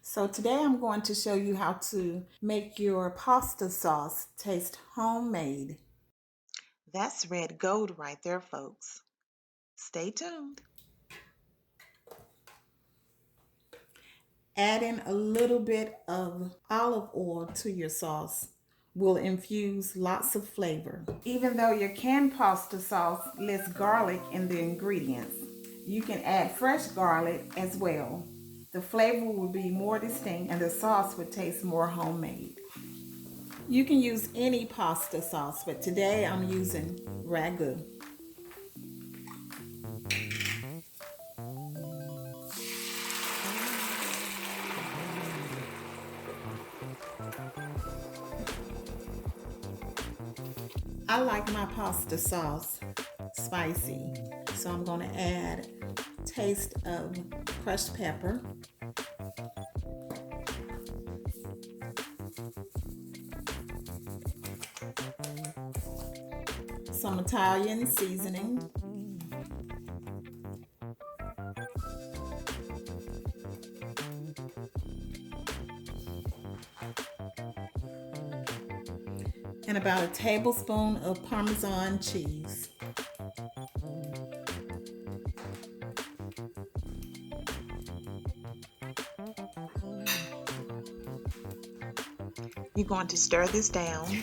So today I'm going to show you how to make your pasta sauce taste homemade. That's red gold right there, folks. Stay tuned. Adding a little bit of olive oil to your sauce will infuse lots of flavor. Even though your canned pasta sauce lists garlic in the ingredients, you can add fresh garlic as well. The flavor will be more distinct and the sauce would taste more homemade. You can use any pasta sauce, but today I'm using ragu. I like my pasta sauce spicy, so I'm going to add a taste of crushed pepper, some Italian seasoning, and about a tablespoon of Parmesan cheese. You're going to stir this down.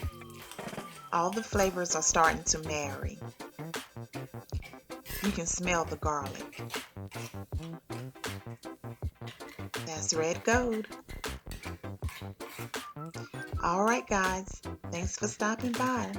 All the flavors are starting to marry. You can smell the garlic. That's red gold. All right, guys. Thanks for stopping by.